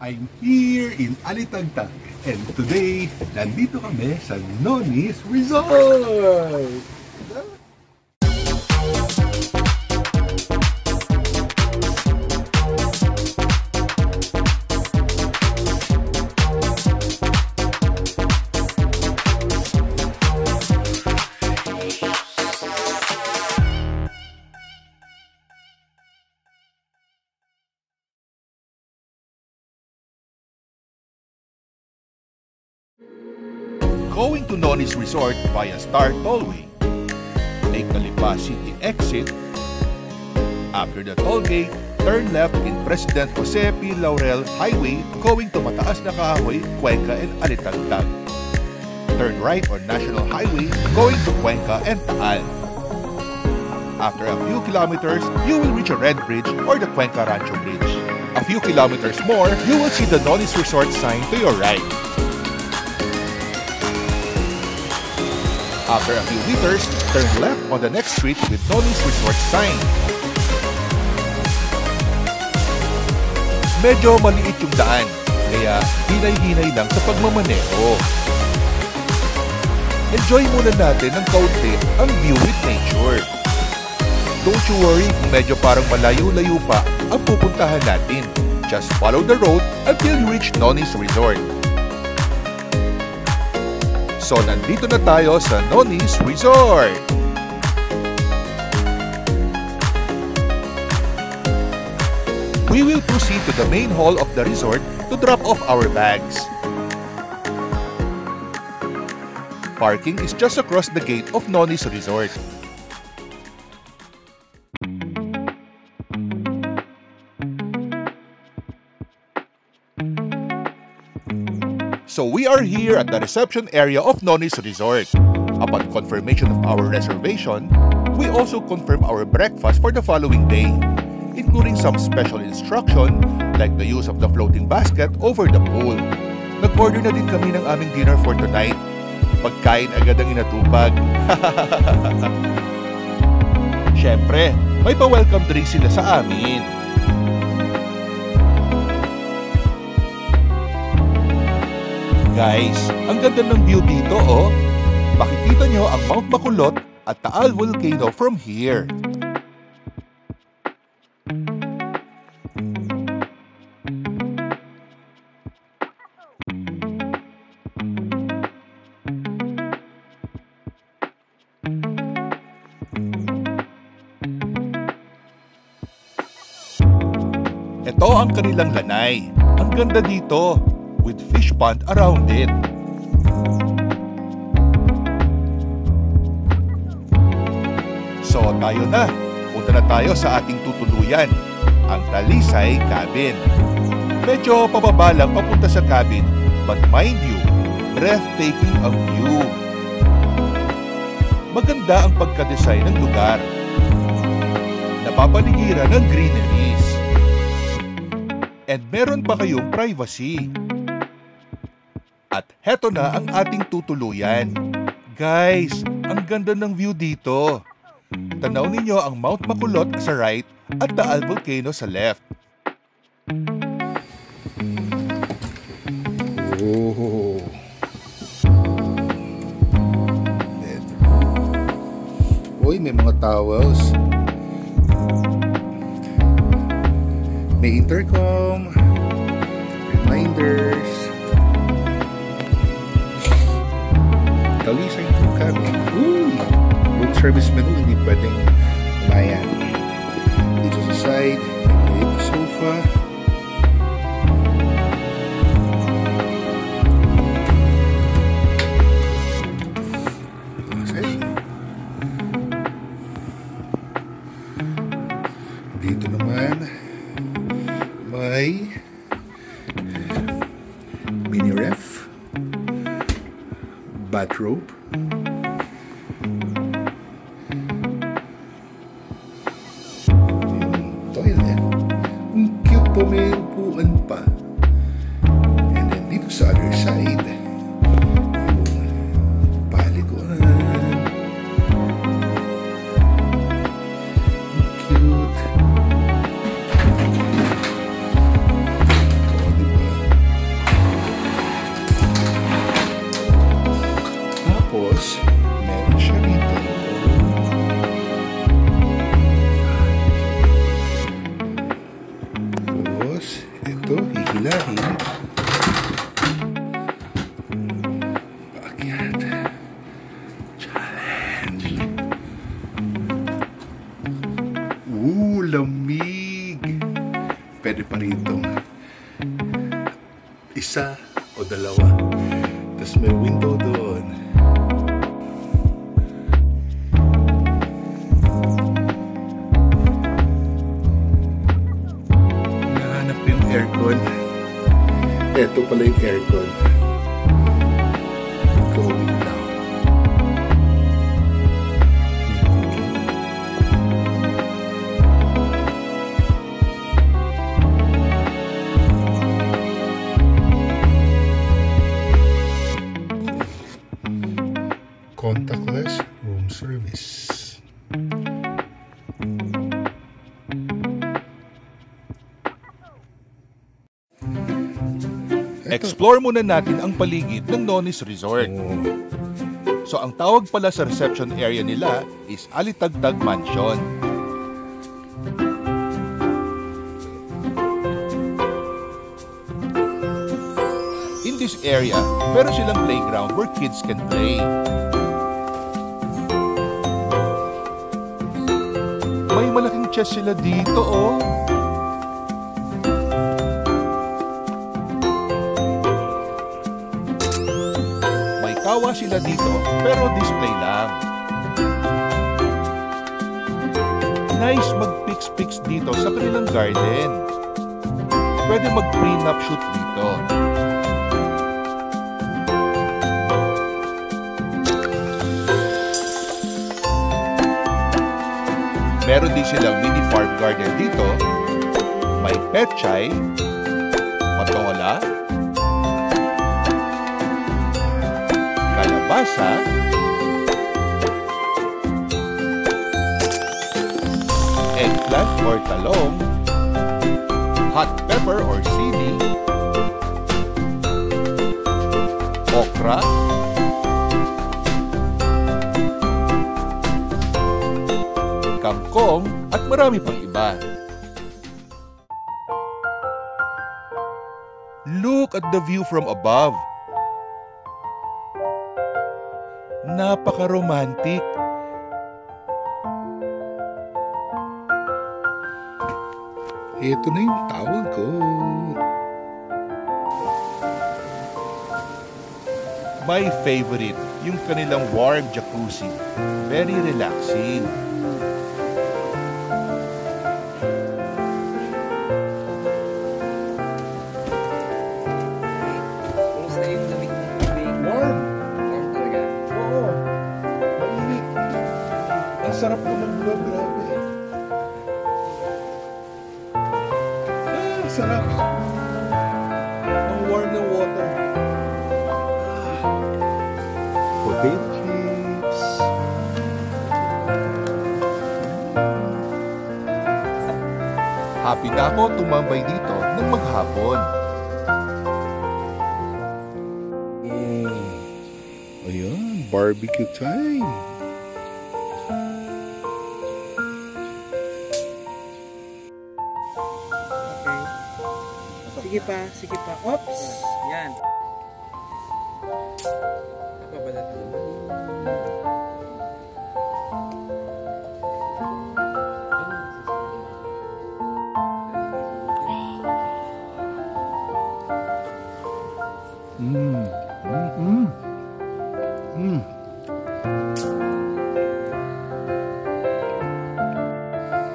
I'm here in Alitagtag and today, nandito kami sa Noni's Resort! Going to Noni's Resort via Star Tollway. Take the Lipa City exit. After the toll gate, turn left in President Jose P. Laurel Highway going to Mataas na Kahoy, Cuenca and Alitagtag. Turn right on National Highway going to Cuenca and Taal. After a few kilometers, you will reach a red bridge or the Cuenca Rancho Bridge. A few kilometers more, you will see the Noni's Resort sign to your right. After a few meters, turn left on the next street with Noni's Resort sign. Medyo maliit yung daan, kaya hinay-hinay lang sa pagmamaneho. Enjoy muna natin ng kaunti ang view with nature. Don't you worry kung medyo parang malayo-layo pa ang pupuntahan natin. Just follow the road until you reach Noni's Resort. So, nandito na tayo sa Noni's Resort! We will proceed to the main hall of the resort to drop off our bags. Parking is just across the gate of Noni's Resort. So we are here at the reception area of Noni's Resort. Upon confirmation of our reservation, we also confirm our breakfast for the following day, including some special instruction like the use of the floating basket over the pool. Nag-order na din kami ng aming dinner for tonight. Pagkain agad ang inatupag. Syempre, may pa-welcome drink sila sa amin. Guys, ang ganda ng view dito oh. Makikita nyo ang Mount Bacolod at Taal Volcano from here. Ito ang kanilang lanay. Ang ganda dito, with fish pond around it. So tayo na, punta na tayo sa ating tutuluyan, ang Talisay Cabin. Medyo pababa lang papunta sa cabin, but mind you, breathtaking ang view. Maganda ang pagka-design ng lugar. Napapaligiran ng greeneries. And meron pa kayong privacy. At heto na ang ating tutuluyan. Guys, ang ganda ng view dito. Tanaw ninyo ang Mount Bacolod sa right at Taal Volcano sa left. Oh. Uy, may mga towels. May intercom. Reminders. Talisay Cabin. Uy! Room service menu, hindi pwedeng mayan. Dito sa side, may sofa. Okay. Dito naman, may mini ref. Bathrobe. Toilet. Ang cute po, may upuan pa. And then dito sa other side, yung paliguan. Ang cute. O, diba? ito, hihilahin. Paakyat. Challenge. Lamig. Pwede pa rito. Isa o dalawa. Tapos may window doon. Hinahanap yung aircon. Ito pala yung aircon. Going down. Contactless room service. Explore muna natin ang paligid ng Noni's Resort. So ang tawag pala sa reception area nila is Alitagtag Mansion. In this area, meron silang playground where kids can play. May malaking chess sila dito, oh. May kawa sila dito, pero display lang. Nice mag-pix-pix dito sa kanilang garden. Pwede mag-prenup shoot dito. Meron din silang mini farm garden dito. May petchay, patola, kalabasa, eggplant or talong, hot pepper or sili, okra, kangkong, at marami pang iba. Look at the view from above. Napaka-romantic. Ito na yung tawag ko. My favorite, yung kanilang warm jacuzzi. Very relaxing. Sarap naman ba? Grabe. Sarap. Ang warm ng water. Potato chips. Happy na ako tumambay dito ng maghapon. Ayan, barbecue time. Sige pa. Oops! Yan. Ako ba natin?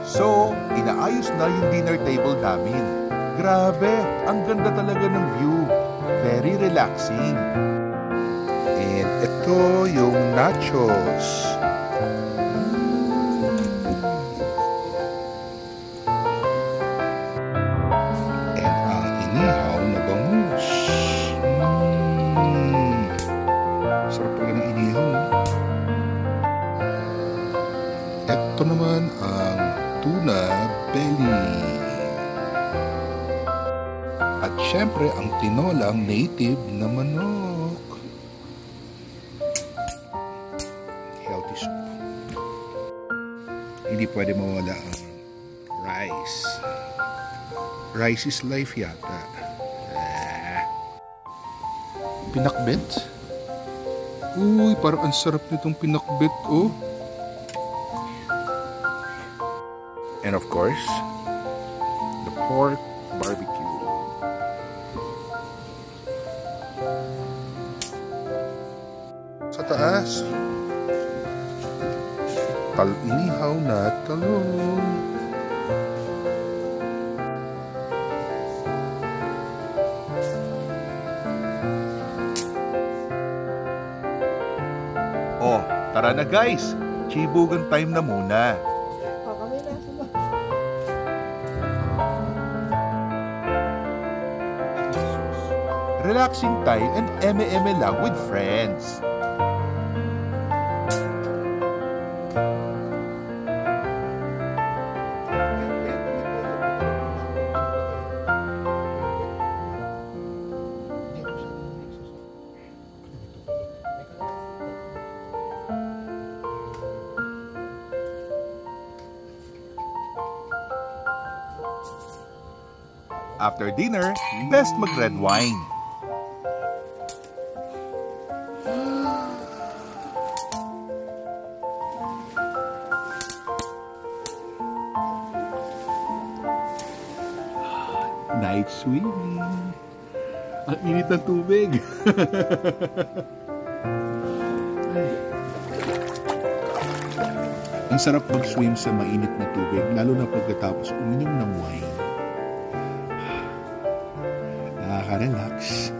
So, inaayos na yung dinner table namin. Grabe, ang ganda talaga ng view. Very relaxing. And ito yung nachos. And ang inihaw na bangus. Sarap pala ng inihaw. Ito naman ang tuna belly. At syempre, ang tinolang native na manok. Healthy soup. Hindi pwede mawala ang rice. Rice is life yata. Pinakbet? Uy, parang ang sarap nitong pinakbet, oh. And of course, the pork barbecue. Sa taas, inihaw na talong. Oh, tara na guys! Chibugan time na muna. Relaxing time and eme-eme lang with friends. After dinner, best mag-red wine. Night swimming. Ang init ng tubig. Ang sarap mag-swim sa mainit na tubig, lalo na pagkatapos uminom ng wine. Nakaka-relax.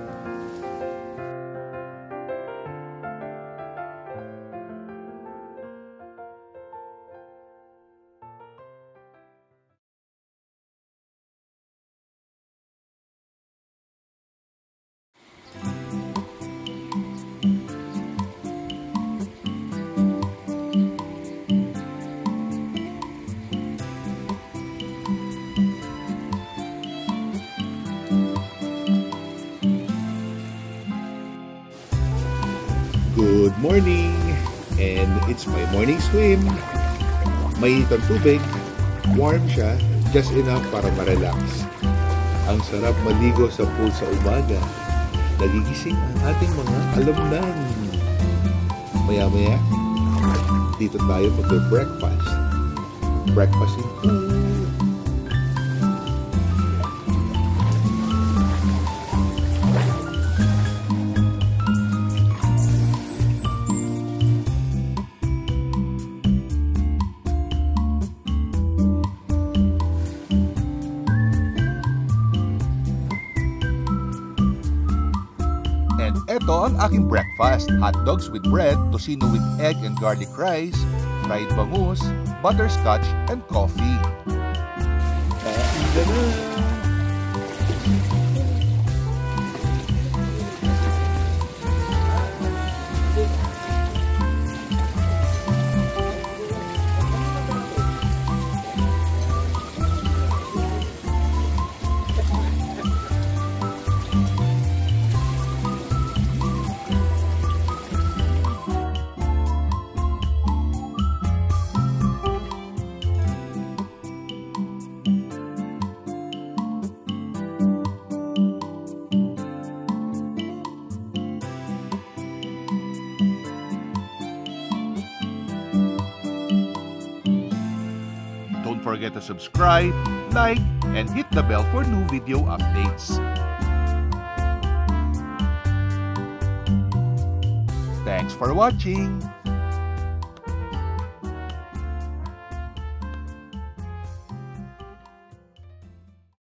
Good morning! And it's my morning swim. Mainit ang tubig, warm siya, just enough para ma-relax. Ang sarap maligo sa pool sa umaga. Nagigising ang ating mga alamnan. Maya-maya, dito tayo mag-breakfast. Breakfast in pool. And eto ang aking breakfast. Hot dogs with bread, tocino with egg and garlic rice, fried bangus, butterscotch, and coffee. Kain ka na! Don't forget to subscribe, like, and hit the bell for new video updates. Thanks for watching!